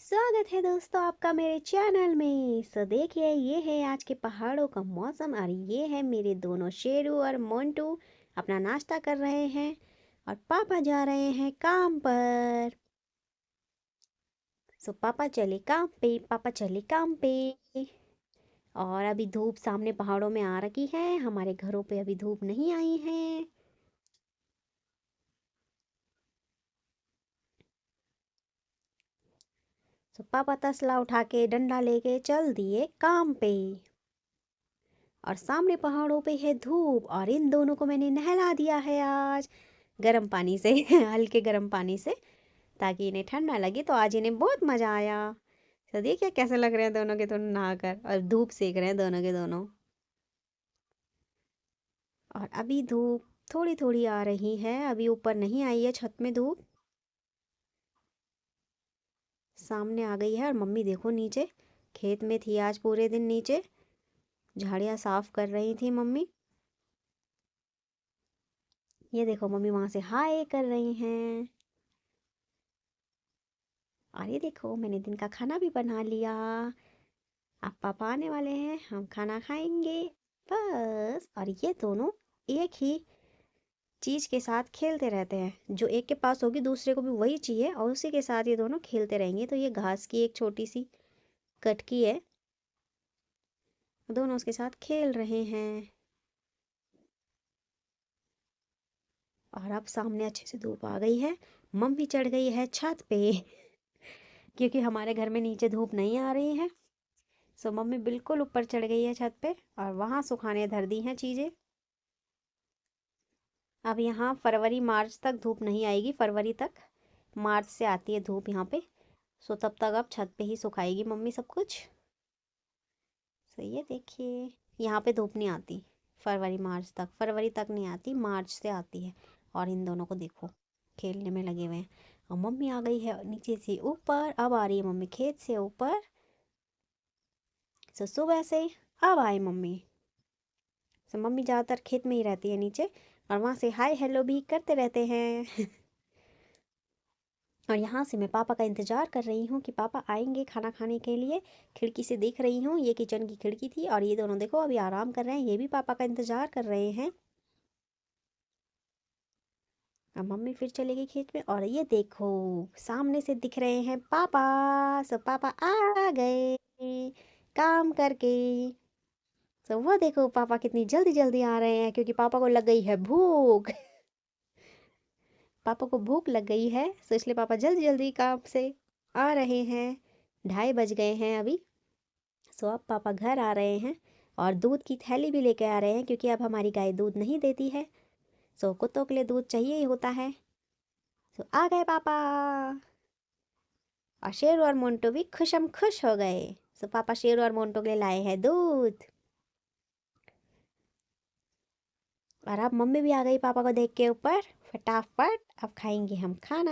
स्वागत है दोस्तों आपका मेरे चैनल में। देखिए ये है आज के पहाड़ों का मौसम और ये है मेरे दोनों शेरू और मोंटू अपना नाश्ता कर रहे हैं और पापा जा रहे हैं काम पर। पापा चले काम पे, पापा चले काम पे। और अभी धूप सामने पहाड़ों में आ रखी है, हमारे घरों पे अभी धूप नहीं आई है। पापा तसला उठा के डंडा लेके चल दिए काम पे। और सामने पहाड़ों पे है धूप और इन दोनों को मैंने नहला दिया है आज गर्म पानी से हल्के गर्म पानी से, ताकि इन्हें ठंड ना लगे। तो आज इन्हें बहुत मजा आया। तो देखिए कैसे लग रहे हैं दोनों के दोनों नहाकर, और धूप सेक रहे हैं दोनों के दोनों। और अभी धूप थोड़ी थोड़ी आ रही है, अभी ऊपर नहीं आई है छत में धूप। सामने आ गई है। और मम्मी देखो नीचे खेत में थी आज पूरे दिन, नीचे झाड़ियाँ साफ कर रही थी मम्मी। ये देखो मम्मी वहां से हाय कर रही हैं। और ये देखो मैंने दिन का खाना भी बना लिया। अब पापा आने वाले हैं, हम खाना खाएंगे बस। और ये दोनों एक ही चीज के साथ खेलते रहते हैं, जो एक के पास होगी दूसरे को भी वही चाहिए और उसी के साथ ये दोनों खेलते रहेंगे। तो ये घास की एक छोटी सी कटकी है, दोनों उसके साथ खेल रहे हैं। और अब सामने अच्छे से धूप आ गई है, मम्मी चढ़ गई है छत पे क्योंकि हमारे घर में नीचे धूप नहीं आ रही है। मम्मी बिल्कुल ऊपर चढ़ गई है छत पे और वहां सुखाने धर दी हैं चीजें। अब यहाँ फरवरी मार्च तक धूप नहीं आएगी, फरवरी तक, मार्च से आती है धूप यहाँ पे। तब तक अब छत पे ही सुखाएगी मम्मी सब कुछ। ये देखिए यहाँ पे धूप नहीं आती फरवरी मार्च तक, फरवरी तक नहीं आती, मार्च से आती है। और इन दोनों को देखो खेलने में लगे हुए हैं। और मम्मी आ गई है नीचे से ऊपर, अब आ रही है मम्मी खेत से ऊपर। सुबह से अब आए मम्मी। मम्मी ज़्यादातर खेत में ही रहती है नीचे, और वहाँ से हाय हेलो भी करते रहते हैं और यहाँ से मैं पापा का इंतज़ार कर रही हूँ कि पापा आएंगे खाना खाने के लिए। खिड़की से देख रही हूँ, ये किचन की खिड़की थी। और ये दोनों देखो अभी आराम कर रहे हैं, ये भी पापा का इंतज़ार कर रहे हैं। अब मम्मी फिर चलेगी खेत में। और ये देखो सामने से दिख रहे हैं पापा। पापा आ गए काम करके। वो देखो पापा कितनी जल्दी जल्दी आ रहे हैं, क्योंकि पापा को लग गई है भूख पापा को भूख लग गई है, तो इसलिए पापा जल्दी जल्दी काम से आ रहे हैं। 2:30 बज गए हैं अभी। अब पापा घर आ रहे हैं और दूध की थैली भी लेके आ रहे हैं, क्योंकि अब हमारी गाय दूध नहीं देती है। कुत्तों के लिए दूध चाहिए ही होता है। आ गए पापा। और शेरू और मोंटू भी खुशम खुश हो गए। पापा शेरू और मोंटू के लिए लाए हैं दूध। और अब मम्मी भी आ गई पापा को देख के ऊपर। फटाफट अब खाएंगे हम खाना।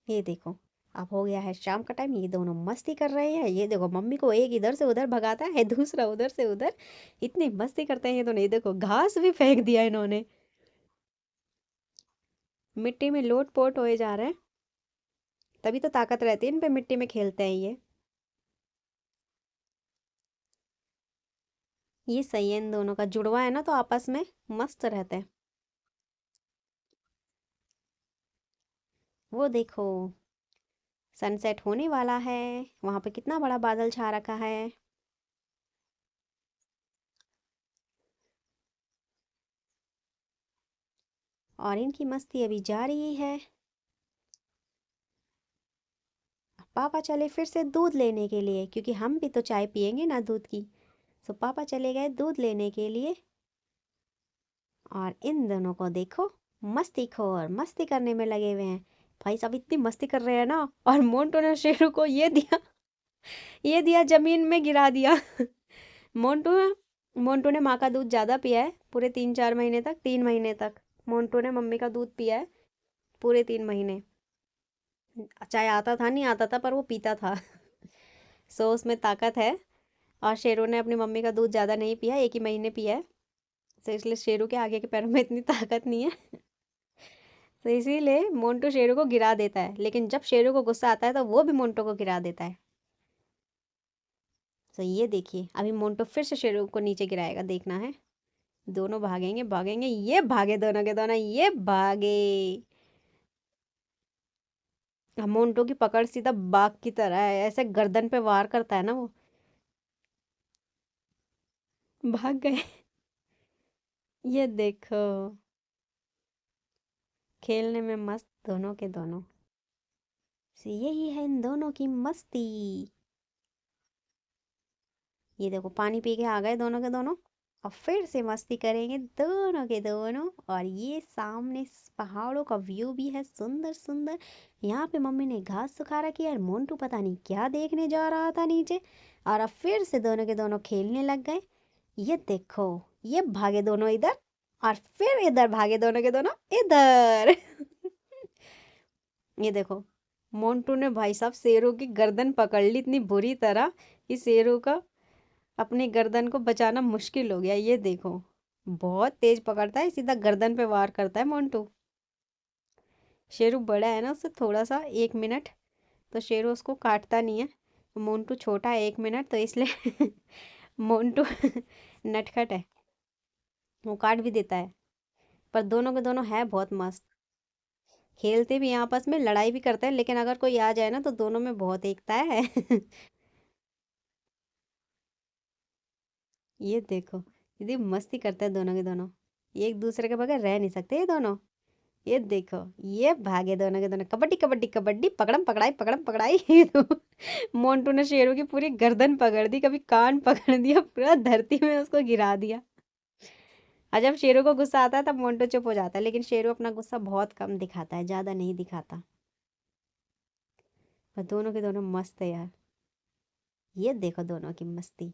ये देखो अब हो गया है शाम का टाइम, ये दोनों मस्ती कर रहे हैं। ये देखो मम्मी को एक इधर से उधर भगाता है, दूसरा उधर से उधर। इतनी मस्ती करते हैं ये दोनों। ये देखो घास भी फेंक दिया इन्होंने, मिट्टी में लोट पोट होए जा रहे हैं। तभी तो ताकत रहती है इन पे, मिट्टी में खेलते हैं ये सही है। इन दोनों का जुड़वा है ना, तो आपस में मस्त रहते हैं। वो देखो सनसेट होने वाला है, वहां पे कितना बड़ा बादल छा रखा है। और इनकी मस्ती अभी जारी है। पापा चले फिर से दूध लेने के लिए, क्योंकि हम भी तो चाय पियेंगे ना दूध की। पापा चले गए दूध लेने के लिए। और इन दोनों को देखो मस्ती खोर मस्ती करने में लगे हुए हैं। भाई साहब इतनी मस्ती कर रहे हैं ना। और मोंटू ने शेरू को ये दिया जमीन में गिरा दिया मोंटू मोंटू ने माँ का दूध ज़्यादा पिया है, पूरे 3-4 महीने तक, 3 महीने तक मोंटू ने मम्मी का दूध पिया है, पूरे 3 महीने। चाहे आता था नहीं आता था, पर वो पीता था उसमें ताकत है। और शेरू ने अपनी मम्मी का दूध ज़्यादा नहीं पिया, 1 ही महीने पिया है। इसलिए शेरू के आगे के पैरों में इतनी ताकत नहीं है तो इसीलिए मोंटू शेरू को गिरा देता है, लेकिन जब शेरू को गुस्सा आता है तो वो भी मोंटू को गिरा देता है। तो ये देखिए, अभी मोंटू फिर से शेरू को नीचे गिराएगा, देखना है। दोनों भागेंगे भागेंगे, ये भागे दोनों के दोनों, ये भागे। मोंटू की पकड़ सीधा बाघ की तरह है, ऐसे गर्दन पे वार करता है ना वो। भाग गए। ये देखो, खेलने में मस्त दोनों के दोनों। तो यही है इन दोनों की मस्ती। ये देखो, पानी पी के आ गए दोनों के दोनों। और फिर से मस्ती करेंगे दोनों के दोनों। और ये सामने पहाड़ों का व्यू भी है सुंदर सुंदर। यहाँ पे मम्मी ने घास सुखा रखी है और मोंटू पता नहीं क्या देखने जा रहा था नीचे। और अब फिर से दोनों के दोनों खेलने लग गए। ये देखो, ये भागे दोनों इधर, और फिर इधर भागे दोनों के दोनों इधर। ये देखो, मोंटू ने भाई साहब शेरों की गर्दन पकड़ ली इतनी बुरी तरह कि शेरों का अपनी गर्दन को बचाना मुश्किल हो गया। ये देखो, बहुत तेज पकड़ता है, सीधा गर्दन पे वार करता है मोंटू। शेरू बड़ा है ना उससे थोड़ा सा, 1 मिनट, तो शेरू उसको काटता नहीं है। मोंटू छोटा है 1 मिनट, तो इसलिए मोंटू नटखट है, वो काट भी देता है। पर दोनों के दोनों है बहुत मस्त, खेलते भी हैं आपस में, लड़ाई भी करते हैं, लेकिन अगर कोई आ जाए ना तो दोनों में बहुत एकता है। ये देखो, दीदी मस्ती करते हैं दोनों के दोनों, एक दूसरे के बगैर रह नहीं सकते ये दोनों। ये देखो, ये भागे दोनों के दोनों, कबड्डी कबड्डी कबड्डी, पकड़म पकड़ाई पकड़म पकड़ाई। ये तो मोंटू ने शेरू की पूरी गर्दन पकड़ दी, कभी कान पकड़ दिया, पूरा धरती में उसको गिरा दिया। और जब शेरू को गुस्सा आता है तब मोंटू चुप हो जाता है, लेकिन शेरू अपना गुस्सा बहुत कम दिखाता है, ज्यादा नहीं दिखाता। और दोनों के दोनों मस्त है यार, ये देखो दोनों की मस्ती।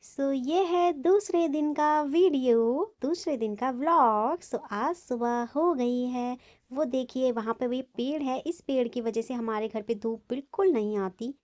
सो ये है दूसरे दिन का वीडियो, दूसरे दिन का व्लॉग। सो आज सुबह हो गई है। वो देखिए वहाँ पे भी पेड़ है, इस पेड़ की वजह से हमारे घर पे धूप बिल्कुल नहीं आती।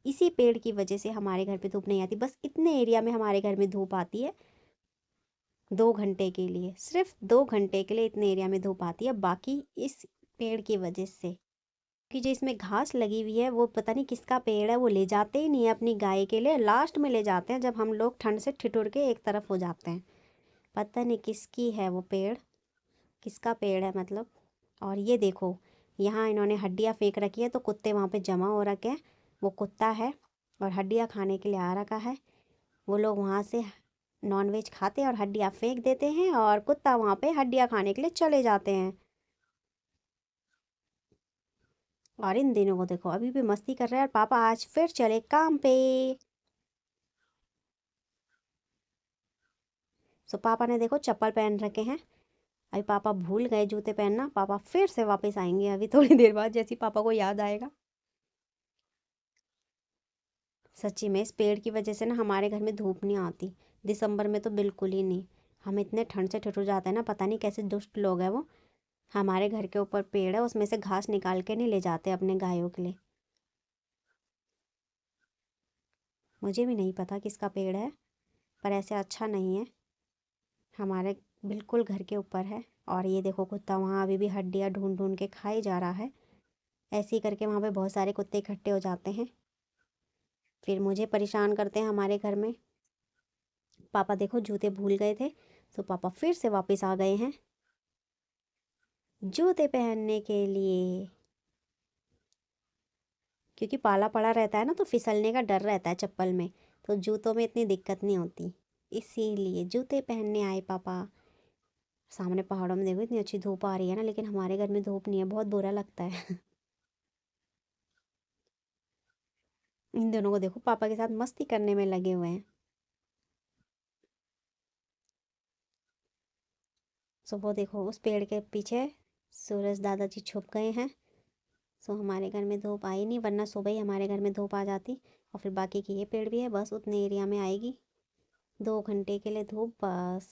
इसी पेड़ की वजह से हमारे घर पे धूप नहीं आती, बस इतने एरिया में हमारे घर में धूप आती है 2 घंटे के लिए, सिर्फ 2 घंटे के लिए इतने एरिया में धूप आती है, बाकी इस पेड़ की वजह से। कि जो इसमें घास लगी हुई है वो पता नहीं किसका पेड़ है, वो ले जाते ही नहीं है अपनी गाय के लिए, लास्ट में ले जाते हैं जब हम लोग ठंड से ठिठुर के एक तरफ हो जाते हैं। पता नहीं किसकी है वो पेड़, किसका पेड़ है मतलब। और ये देखो, यहाँ इन्होंने हड्डियाँ फेंक रखी है, तो कुत्ते वहाँ पे जमा हो रखे हैं। वो कुत्ता है और हड्डियाँ खाने के लिए आ रखा है। वो लोग वहाँ से नॉनवेज खाते हैं और हड्डियाँ फेंक देते हैं, और कुत्ता वहाँ पे हड्डियाँ खाने के लिए चले जाते हैं। और इन दिनों को देखो, अभी भी मस्ती कर रहे हैं, और पापा आज फिर चले काम पे। सो पापा ने देखो चप्पल पहन रखे हैं, अभी पापा भूल गए जूते पहनना, पापा फिर से वापस आएंगे अभी थोड़ी देर बाद, जैसे पापा को याद आएगा। सच्ची में इस पेड़ की वजह से ना हमारे घर में धूप नहीं आती, दिसंबर में तो बिल्कुल ही नहीं। हम इतने ठंड से ठिठुर जाते हैं ना, पता नहीं कैसे दुष्ट लोग हैं वो। हमारे घर के ऊपर पेड़ है, उसमें से घास निकाल के नहीं ले जाते अपने गायों के लिए। मुझे भी नहीं पता किसका पेड़ है, पर ऐसे अच्छा नहीं है, हमारे बिल्कुल घर के ऊपर है। और ये देखो कुत्ता वहाँ अभी भी हड्डियाँ ढूंढ ढूंढ के खाई जा रहा है। ऐसे ही करके वहाँ पे बहुत सारे कुत्ते इकट्ठे हो जाते हैं, फिर मुझे परेशान करते हैं हमारे घर में। पापा देखो जूते भूल गए थे, तो पापा फिर से वापस आ गए हैं जूते पहनने के लिए, क्योंकि पाला पड़ा रहता है ना, तो फिसलने का डर रहता है चप्पल में, तो जूतों में इतनी दिक्कत नहीं होती, इसीलिए जूते पहनने आए पापा। सामने पहाड़ों में देखो इतनी अच्छी धूप आ रही है ना, लेकिन हमारे घर में धूप नहीं है, बहुत बुरा लगता है। इन दोनों को देखो पापा के साथ मस्ती करने में लगे हुए हैं। सो वो देखो उस पेड़ के पीछे सूरज दादाजी छुप गए हैं। सो हमारे घर में धूप आई नहीं, वरना सुबह ही हमारे घर में धूप आ जाती। और फिर बाकी की ये पेड़ भी है, बस उतने एरिया में आएगी 2 घंटे के लिए धूप बस।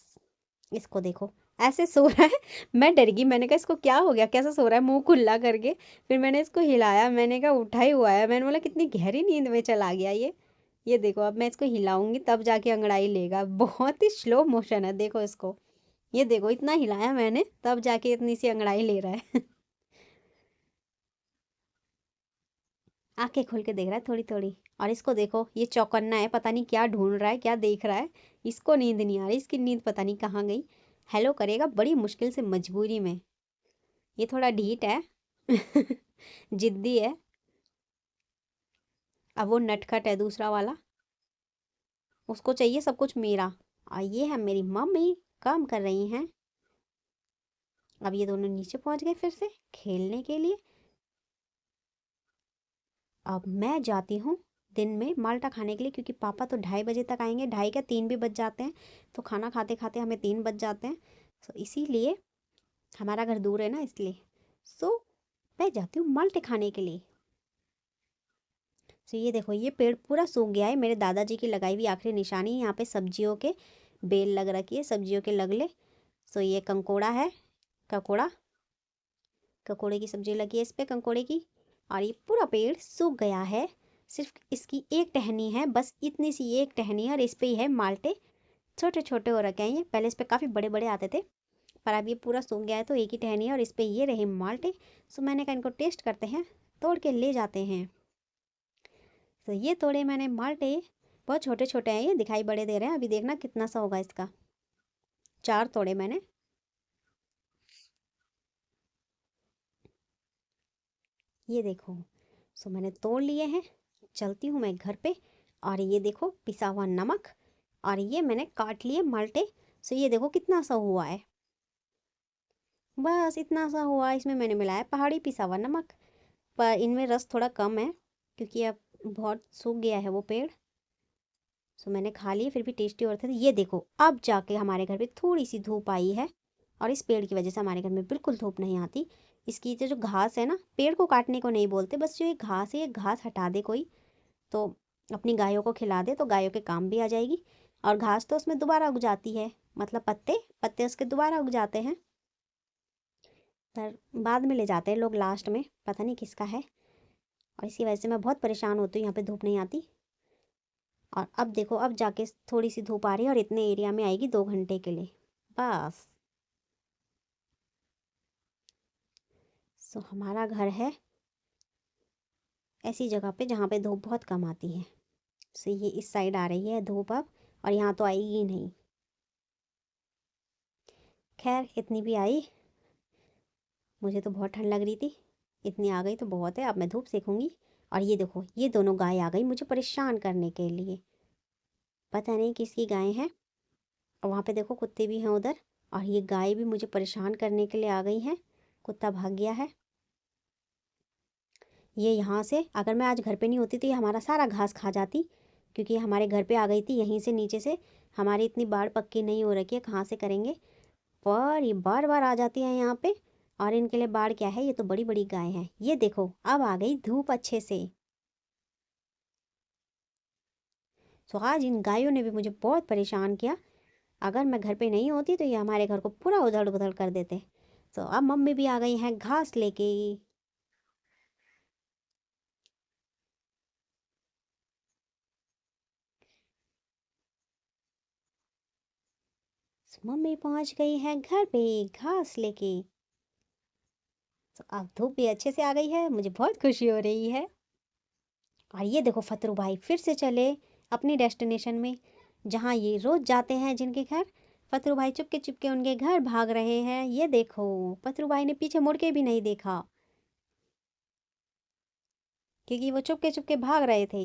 इसको देखो ऐसे सो रहा है, मैं डर गई, मैंने कहा इसको क्या हो गया, कैसा सो रहा है मुंह खुला करके। फिर मैंने इसको हिलाया, मैंने कहा उठा ही हुआ है, मैंने बोला कितनी गहरी नींद में चला गया ये। देखो अब मैं इसको हिलाऊंगी तब जाके अंगड़ाई लेगा, बहुत ही स्लो मोशन है, देखो इसको ये देखो इतना हिलाया मैंने तब जाके इतनी सी अंगड़ाई ले रहा है। आंखें खोल के देख रहा है थोड़ी थोड़ी। और इसको देखो, ये चौकन्ना है, पता नहीं क्या ढूंढ रहा है, क्या देख रहा है। इसको नींद नहीं आ रही, इसकी नींद पता नहीं कहाँ गई। हेलो करेगा बड़ी मुश्किल से, मजबूरी में। ये थोड़ा ढीठ है। जिद्दी है। अब वो नटखट है दूसरा वाला, उसको चाहिए सब कुछ मेरा। और ये है मेरी मम्मी, काम कर रही हैं। अब ये दोनों नीचे पहुंच गए फिर से खेलने के लिए। अब मैं जाती हूँ दिन में माल्टा खाने के लिए, क्योंकि पापा तो 2:30 बजे तक आएंगे, 2:30 क्या 3 भी बज जाते हैं। तो खाना खाते खाते हमें 3 बज जाते हैं। तो इसीलिए हमारा घर दूर है ना, इसलिए सो मैं जाती हूँ माल्टे खाने के लिए। तो ये देखो, ये पेड़ पूरा सूख गया है, मेरे दादाजी की लगाई हुई आखिरी निशानी। यहाँ पे सब्जियों के बेल लग रखी है, सब्जियों के लगले। सो ये कंकोड़ा है, ककोड़ा, ककोड़े की सब्जी लगी है इस पे, कंकोड़े की। और ये पूरा पेड़ सूख गया है, सिर्फ इसकी एक टहनी है, बस इतनी सी एक टहनी है। और इस पे ही है माल्टे, छोटे छोटे हो रखे हैं ये। पहले इस पे काफ़ी बड़े बड़े आते थे, पर अब ये पूरा सूख गया है तो एक ही टहनी है। और इस पे ये रहे माल्टे। सो मैंने कहा इनको टेस्ट करते हैं, तोड़ के ले जाते हैं। तो ये तोड़े मैंने माल्टे, बहुत छोटे छोटे हैं, ये दिखाई बड़े दे रहे हैं। अभी देखना कितना सा होगा इसका। 4 तोड़े मैंने। ये देखो, सो मैंने तोड़ लिए हैं। चलती हूँ मैं घर पे। और ये देखो पिसा हुआ नमक, और ये मैंने काट लिए माल्टे। सो ये देखो कितना सा हुआ है, बस इतना सा हुआ। इसमें मैंने मिलाया पहाड़ी पिसा हुआ नमक, पर इनमें रस थोड़ा कम है, क्योंकि अब बहुत सूख गया है वो पेड़। सो मैंने खा लिए, फिर भी टेस्टी और थे। तो ये देखो अब जाके हमारे घर पे थोड़ी सी धूप आई है। और इस पेड़ की वजह से हमारे घर में बिल्कुल धूप नहीं आती। इसकी जो घास है ना, पेड़ को काटने को नहीं बोलते, बस जो ये घास है, ये घास हटा दे कोई, तो अपनी गायों को खिला दे, तो गायों के काम भी आ जाएगी। और घास तो उसमें दोबारा उग जाती है, मतलब पत्ते पत्ते उसके दोबारा उग जाते हैं। पर बाद में ले जाते हैं लोग लास्ट में, पता नहीं किसका है। और इसी वजह से मैं बहुत परेशान होती हूँ, यहाँ पे धूप नहीं आती। और अब देखो, अब जाके थोड़ी सी धूप आ रही है, और इतने एरिया में आएगी 2 घंटे के लिए बस। सो हमारा घर है ऐसी जगह पे जहाँ पे धूप बहुत कम आती है। सो ये इस साइड आ रही है धूप अब, और यहाँ तो आएगी ही नहीं। खैर इतनी भी आई, मुझे तो बहुत ठंड लग रही थी, इतनी आ गई तो बहुत है। अब मैं धूप सेकूंगी। और ये देखो, ये दोनों गाय आ गई मुझे परेशान करने के लिए, पता नहीं किसकी गाय हैं। और वहाँ पे देखो कुत्ते भी हैं उधर। और ये गाय भी मुझे परेशान करने के लिए आ गई हैं। कुत्ता भाग गया है। ये यहाँ से, अगर मैं आज घर पे नहीं होती तो ये हमारा सारा घास खा जाती, क्योंकि ये हमारे घर पे आ गई थी यहीं से नीचे से। हमारी इतनी बाड़ पक्की नहीं हो रखी है, कहाँ से करेंगे। पर ये बार बार आ जाती है यहाँ पे। और इनके लिए बाढ़ क्या है, ये तो बड़ी बड़ी गाय हैं। ये देखो अब आ गई धूप अच्छे से। तो आज इन गायों ने भी मुझे बहुत परेशान किया। अगर मैं घर पे नहीं होती तो ये हमारे घर को पूरा उधड़ बुधड़ कर देते। तो अब मम्मी भी आ गई हैं घास लेके। मम्मी पहुंच गई है घर पे घास लेके। तो अब धूप भी अच्छे से आ गई है, मुझे बहुत खुशी हो रही है। और ये देखो फतरू भाई फिर से चले अपनी डेस्टिनेशन में, जहाँ ये रोज जाते हैं जिनके घर। फतरू भाई चुपके चुपके उनके घर भाग रहे हैं। ये देखो, फतरू भाई ने पीछे मुड़ के भी नहीं देखा, क्योंकि वो चुपके चुपके भाग रहे थे।